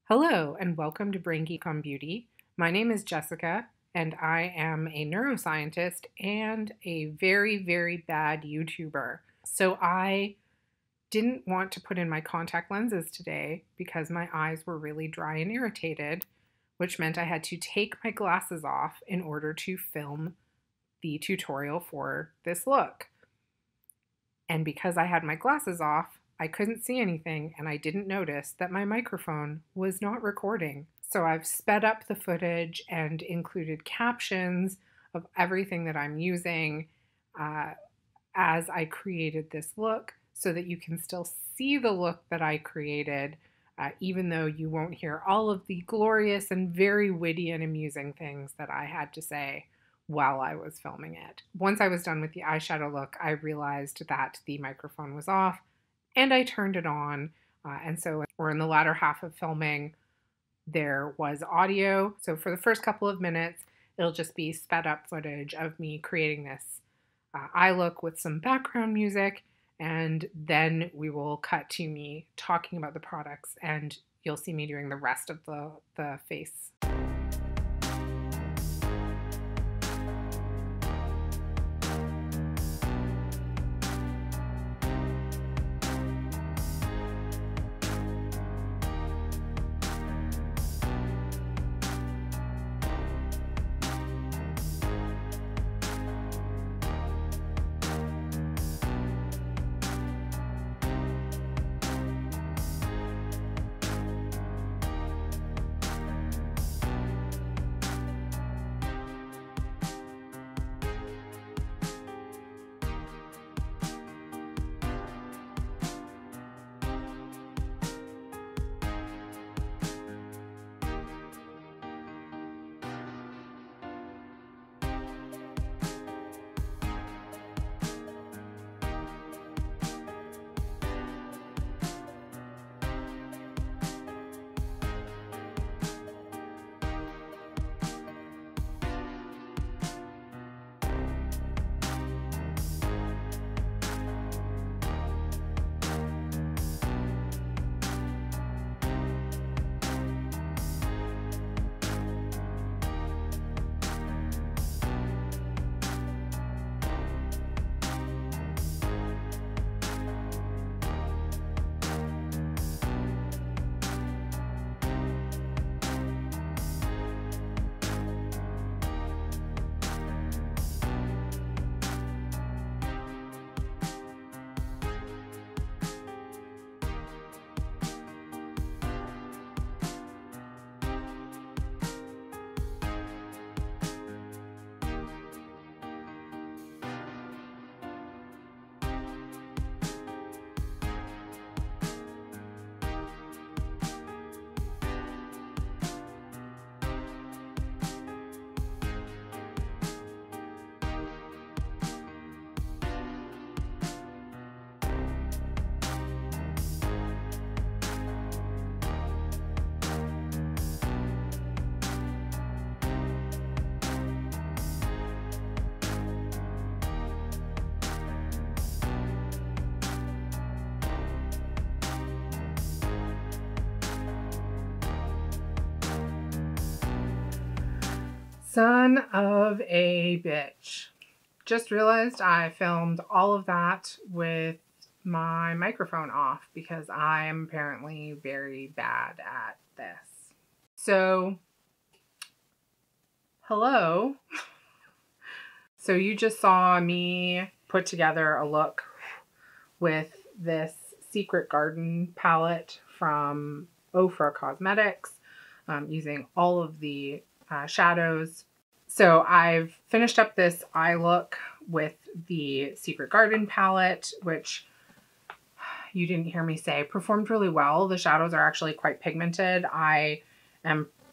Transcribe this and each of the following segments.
Hello and welcome to BrainGeek on Beauty. My name is Jessica and I am a neuroscientist and a very, very bad YouTuber. So I didn't want to put in my contact lenses today because my eyes were really dry and irritated, which meant I had to take my glasses off in order to film the tutorial for this look. And because I had my glasses off, I couldn't see anything and I didn't notice that my microphone was not recording. So I've sped up the footage and included captions of everything that I'm using as I created this look so that you can still see the look that I created, even though you won't hear all of the glorious and very witty and amusing things that I had to say while I was filming it. Once I was done with the eyeshadow look, I realized that the microphone was off and I turned it on. And so we're in the latter half of filming. There was audio. So for the first couple of minutes, it'll just be sped up footage of me creating this eye look with some background music. And then we will cut to me talking about the products and you'll see me doing the rest of the face. Son of a bitch. Just realized I filmed all of that with my microphone off because I am apparently very bad at this. So, hello. So you just saw me put together a look with this Secret Garden palette from Ofra Cosmetics, using all of the shadows. So I've finished up this eye look with the Secret Garden palette, which you didn't hear me say performed really well. The shadows are actually quite pigmented. I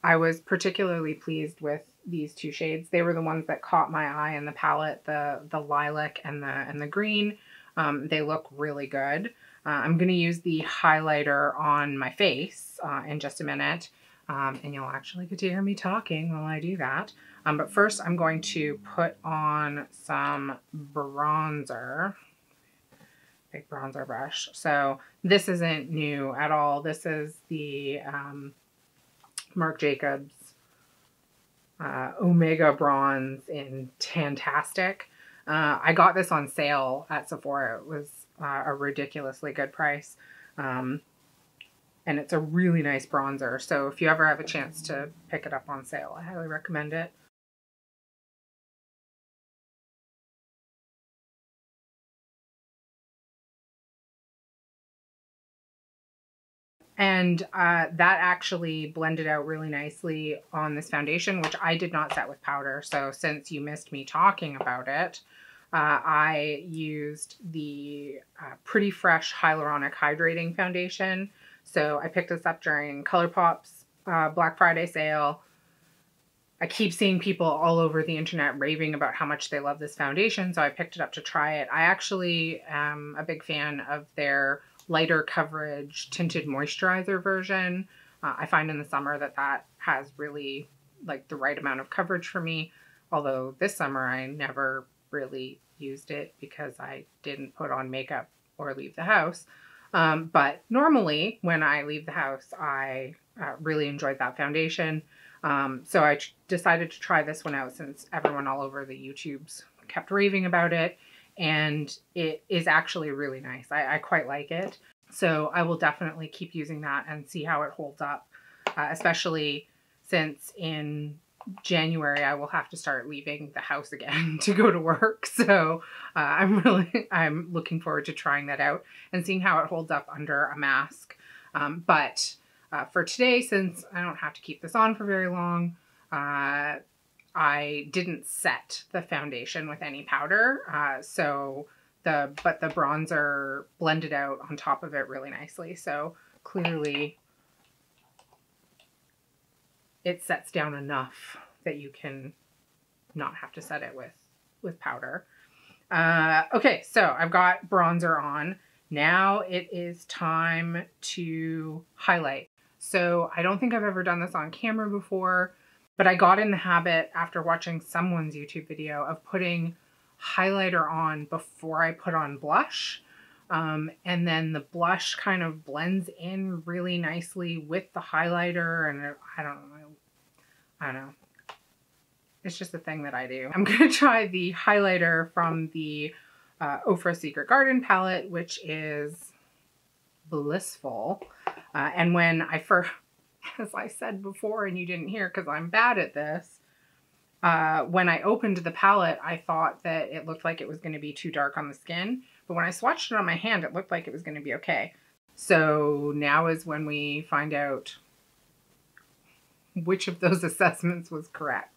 was particularly pleased with these two shades. They were the ones that caught my eye in the palette, the lilac and the green. They look really good. I'm going to use the highlighter on my face in just a minute. And you'll actually get to hear me talking while I do that. But first I'm going to put on some bronzer. Big bronzer brush. So this isn't new at all. This is the Marc Jacobs Omega Bronze in Tantastic. I got this on sale at Sephora. It was a ridiculously good price. And it's a really nice bronzer. So if you ever have a chance to pick it up on sale, I highly recommend it. And that actually blended out really nicely on this foundation, which I did not set with powder. So since you missed me talking about it, I used the Pretty Fresh Hyaluronic Hydrating Foundation. So I picked this up during Colourpop's Black Friday sale. I keep seeing people all over the internet raving about how much they love this foundation, so I picked it up to try it. I actually am a big fan of their lighter coverage tinted moisturizer version. I find in the summer that that has really like the right amount of coverage for me. Although this summer I never really used it because I didn't put on makeup or leave the house. But normally when I leave the house, I really enjoyed that foundation. So I decided to try this one out since everyone all over the YouTubes kept raving about it. And it is actually really nice. I quite like it. So I will definitely keep using that and see how it holds up, especially since in January I will have to start leaving the house again to go to work. So I'm looking forward to trying that out and seeing how it holds up under a mask. But for today, since I don't have to keep this on for very long, I didn't set the foundation with any powder, but the bronzer blended out on top of it really nicely. So clearly it sets down enough that you can not have to set it with powder. Okay, so I've got bronzer on. Now it is time to highlight. So I don't think I've ever done this on camera before, but I got in the habit after watching someone's YouTube video of putting highlighter on before I put on blush. And then the blush kind of blends in really nicely with the highlighter. And I don't know. It's just a thing that I do. I'm going to try the highlighter from the Ofra Secret Garden palette, which is Blissful. And when I first, as I said before, and you didn't hear because I'm bad at this, when I opened the palette, I thought that it looked like it was going to be too dark on the skin. But when I swatched it on my hand, it looked like it was going to be okay. So now is when we find out which of those assessments was correct.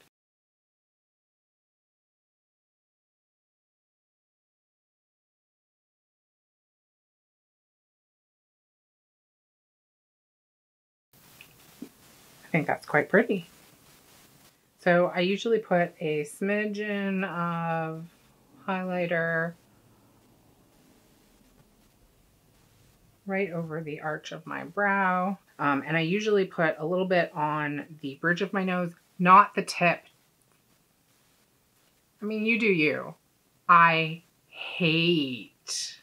I think that's quite pretty. So I usually put a smidgen of highlighter right over the arch of my brow. And I usually put a little bit on the bridge of my nose, not the tip. I mean, you do you. I hate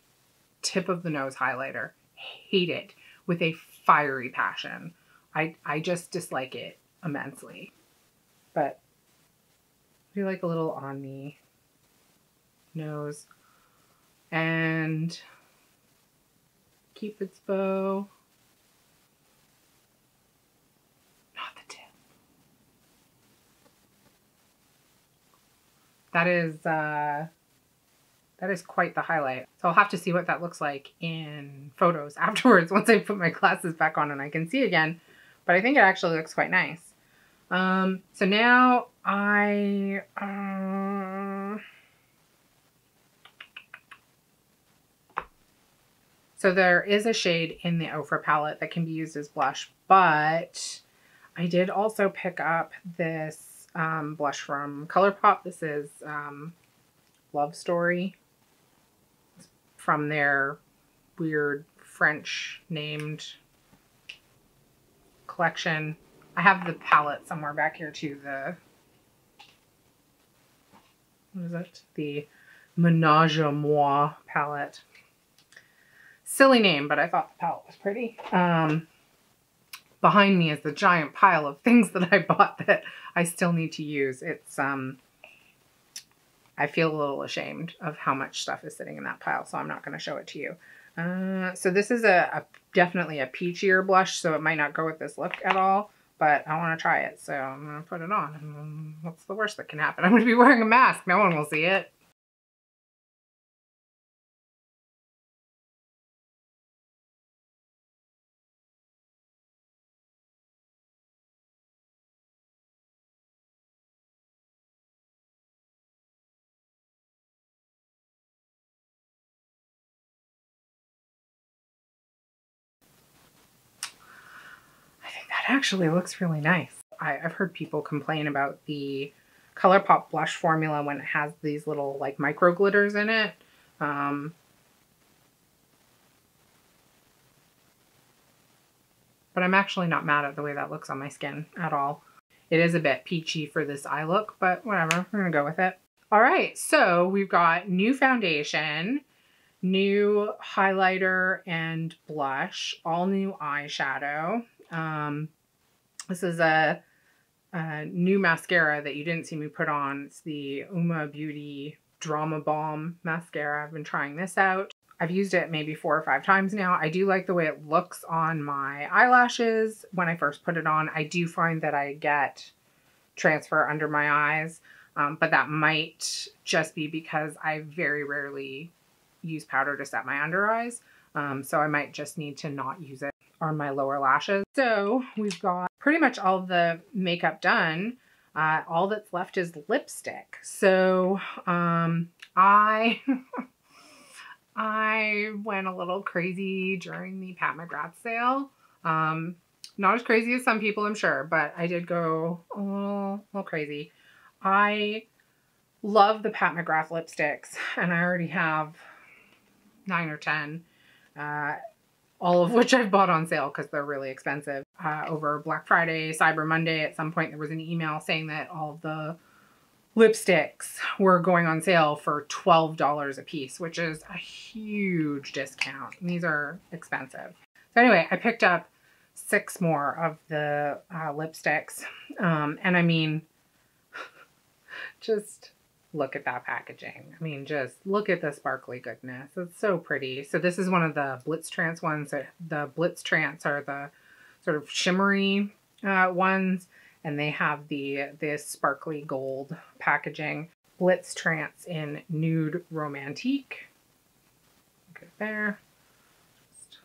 tip of the nose highlighter. Hate it with a fiery passion. I just dislike it immensely. But I do like a little on the nose. And Cupid's bow. Not the tip. That is quite the highlight. So I'll have to see what that looks like in photos afterwards once I put my glasses back on and I can see again. But I think it actually looks quite nice. So now so there is a shade in the Ofra palette that can be used as blush, but I did also pick up this blush from Colourpop. This is Love Story from their weird French named collection. I have the palette somewhere back here too. What is it? The Ménage à Moi palette. Silly name, but I thought the palette was pretty. behind me is the giant pile of things that I bought that I still need to use. It's, I feel a little ashamed of how much stuff is sitting in that pile, so I'm not going to show it to you. So this is definitely a peachier blush, so it might not go with this look at all, but I want to try it, so I'm going to put it on. And what's the worst that can happen? I'm going to be wearing a mask. No one will see it. That actually looks really nice. I've heard people complain about the Colourpop blush formula when it has these little like micro glitters in it. But I'm actually not mad at the way that looks on my skin at all. It is a bit peachy for this eye look, but whatever, we're gonna go with it. All right, so we've got new foundation, new highlighter and blush, all new eyeshadow. This is a new mascara that you didn't see me put on. It's the Uma Beauty Drama Bomb mascara. I've been trying this out. I've used it maybe 4 or 5 times now. I do like the way it looks on my eyelashes when I first put it on. I do find that I get transfer under my eyes, but that might just be because I very rarely use powder to set my under eyes. So I might just need to not use it on my lower lashes. So we've got pretty much all the makeup done. All that's left is lipstick. So I I went a little crazy during the Pat McGrath sale. Not as crazy as some people, I'm sure, but I did go a little crazy. I love the Pat McGrath lipsticks, and I already have 9 or 10. All of which I've bought on sale because they're really expensive. Over Black Friday, Cyber Monday, at some point there was an email saying that all of the lipsticks were going on sale for $12 a piece, which is a huge discount. These are expensive. So anyway, I picked up 6 more of the lipsticks. And I mean, just look at that packaging. I mean, just look at the sparkly goodness. It's so pretty. So this is one of the Blitz Trance ones. The Blitz Trance are the sort of shimmery ones, and they have this sparkly gold packaging. Blitz Trance in Nude Romantique. Look at there. Just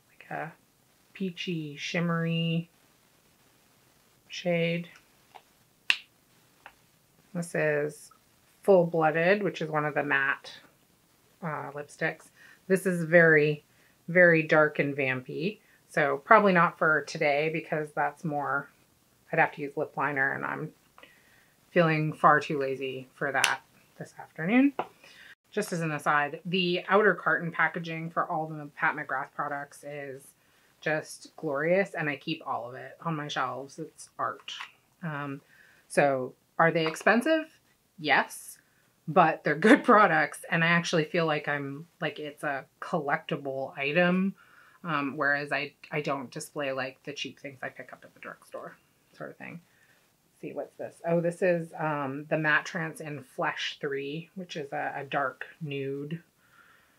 like a peachy, shimmery shade. This is Full Blooded, which is one of the matte lipsticks. This is very, very dark and vampy. So probably not for today because that's more, I'd have to use lip liner and I'm feeling far too lazy for that this afternoon. Just as an aside, the outer carton packaging for all the Pat McGrath products is just glorious, and I keep all of it on my shelves. It's art. So are they expensive? Yes, but they're good products, and I actually feel like it's a collectible item, whereas I don't display like the cheap things I pick up at the drugstore sort of thing. Let's see, what's this? Oh, this is the Matte Trance in Flesh 3, which is a dark nude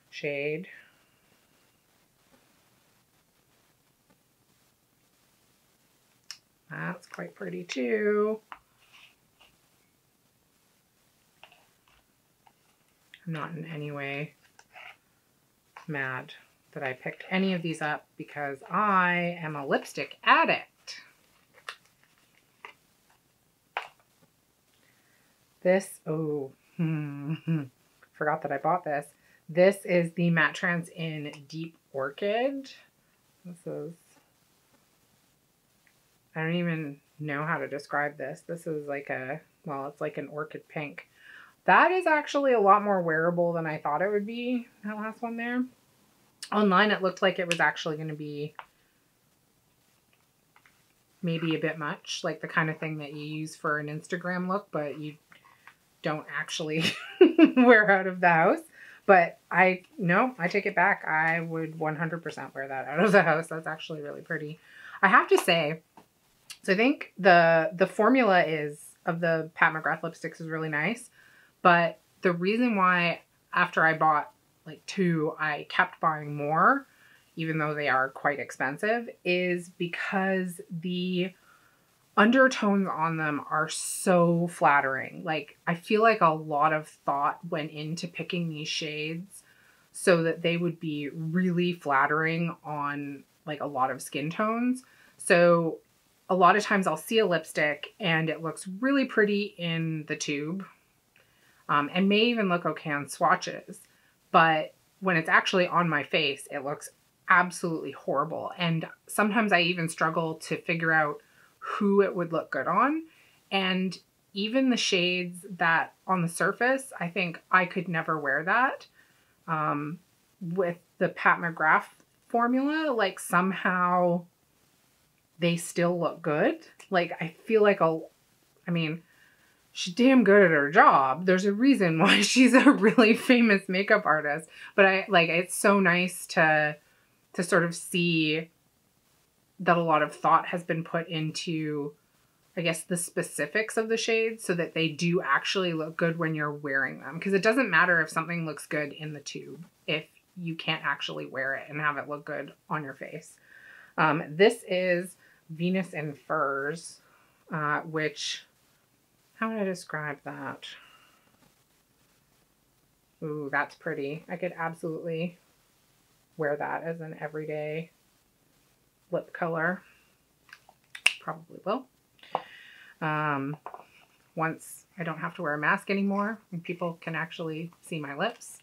shade. That's quite pretty too. I'm not in any way mad that I picked any of these up because I am a lipstick addict. This, forgot that I bought this. This is the Matte Trance in Deep Orchid. This is, I don't even know how to describe this. This is like it's like an orchid pink. That is actually a lot more wearable than I thought it would be, that last one there. Online, it looked like it was actually going to be maybe a bit much, like the kind of thing that you use for an Instagram look, but you don't actually wear out of the house. But no, I take it back. I would 100% wear that out of the house. That's actually really pretty. I have to say, so I think the formula of the Pat McGrath lipsticks is really nice. But the reason why after I bought like 2, I kept buying more, even though they are quite expensive, is because the undertones on them are so flattering. Like, I feel like a lot of thought went into picking these shades so that they would be really flattering on like a lot of skin tones. So a lot of times I'll see a lipstick and it looks really pretty in the tube, and may even look okay on swatches. But when it's actually on my face, it looks absolutely horrible. And sometimes I even struggle to figure out who it would look good on. And even the shades that on the surface, I think I could never wear that. With the Pat McGrath formula, like somehow they still look good. Like, I feel like I mean, she's damn good at her job. There's a reason why she's a really famous makeup artist. But it's so nice to sort of see that a lot of thought has been put into, I guess, the specifics of the shades so that they do actually look good when you're wearing them. Because it doesn't matter if something looks good in the tube if you can't actually wear it and have it look good on your face. This is Venus in Furs, which, how would I describe that? Ooh, that's pretty. I could absolutely wear that as an everyday lip color. Probably will. Once I don't have to wear a mask anymore and people can actually see my lips.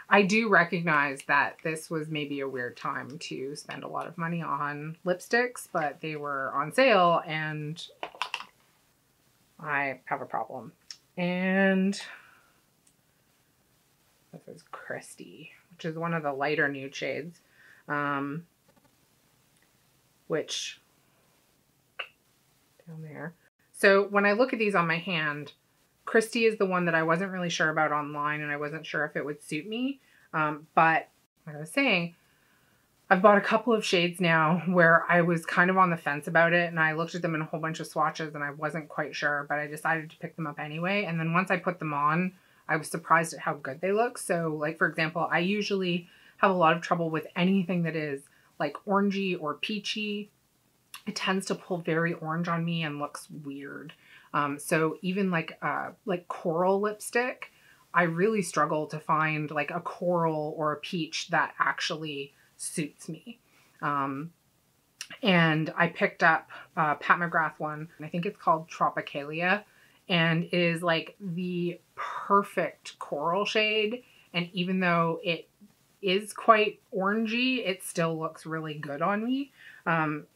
I do recognize that this was maybe a weird time to spend a lot of money on lipsticks, but they were on sale and I have a problem. And this is Christy, which is one of the lighter nude shades, which down there. So when I look at these on my hand, Christy is the one that I wasn't really sure about online, and I wasn't sure if it would suit me. But like I was saying, I've bought a couple of shades now where I was kind of on the fence about it, and I looked at them in a whole bunch of swatches and I wasn't quite sure, but I decided to pick them up anyway. And then once I put them on, I was surprised at how good they look. So like, for example, I usually have a lot of trouble with anything that is like orangey or peachy. It tends to pull very orange on me and looks weird. So even like coral lipstick, I really struggle to find like a coral or a peach that actually suits me. And I picked up Pat McGrath one, and I think it's called Tropicalia, and it is like the perfect coral shade. And even though it is quite orangey, it still looks really good on me.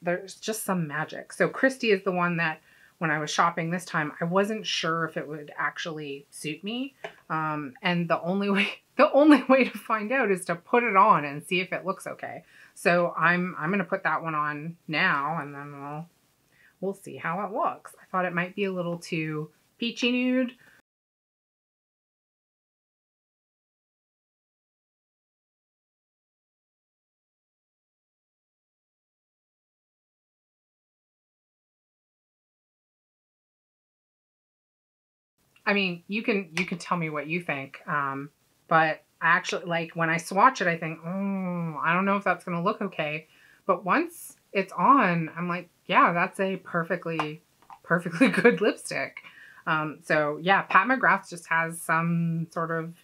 There's just some magic. So Christy is the one that when I was shopping this time, I wasn't sure if it would actually suit me. And the only way to find out is to put it on and see if it looks okay. So I'm going to put that one on now, and then we'll see how it looks. I thought it might be a little too peachy nude. I mean, you can tell me what you think. But I actually, like, when I swatch it, I think, oh, I don't know if that's going to look okay. But once it's on, I'm like, yeah, that's a perfectly good lipstick. So yeah, Pat McGrath just has some sort of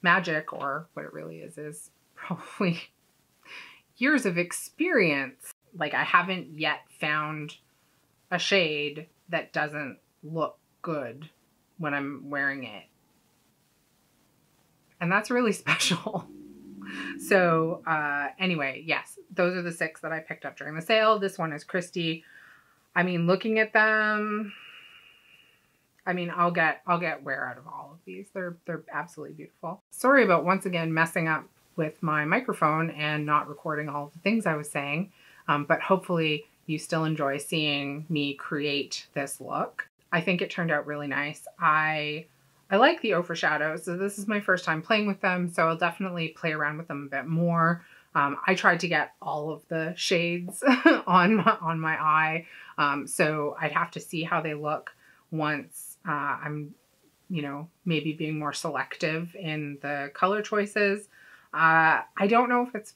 magic, or what it really is probably years of experience. Like, I haven't yet found a shade that doesn't look good when I'm wearing it. And that's really special. So anyway, yes, those are the 6 that I picked up during the sale. This one is Christy. I mean, looking at them, I mean, I'll get wear out of all of these. They're absolutely beautiful. Sorry about once again messing up with my microphone and not recording all of the things I was saying. But hopefully you still enjoy seeing me create this look. I think it turned out really nice. I I like the Ofra shadows, so this is my first time playing with them, so I'll definitely play around with them a bit more. I tried to get all of the shades on my eye, so I'd have to see how they look once I'm, you know, maybe being more selective in the color choices. I don't know if it's,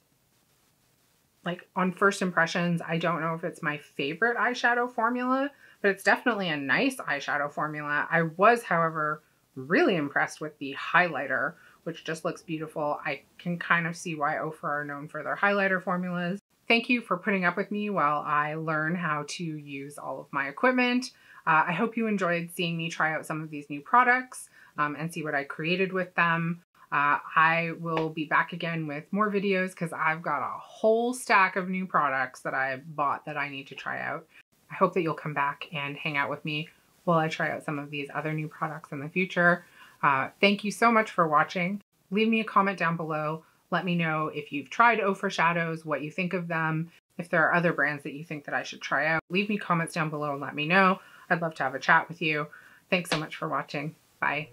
like, on first impressions, I don't know if it's my favorite eyeshadow formula, but it's definitely a nice eyeshadow formula. I was, however, really impressed with the highlighter, which just looks beautiful. I can kind of see why Ofra are known for their highlighter formulas. Thank you for putting up with me while I learn how to use all of my equipment. I hope you enjoyed seeing me try out some of these new products and see what I created with them. I will be back again with more videos because I've got a whole stack of new products that I bought that I need to try out. I hope that you'll come back and hang out with me while I try out some of these other new products in the future. Thank you so much for watching. Leave me a comment down below. Let me know if you've tried Ofra shadows, what you think of them, if there are other brands that you think that I should try out. Leave me comments down below and let me know. I'd love to have a chat with you. Thanks so much for watching. Bye.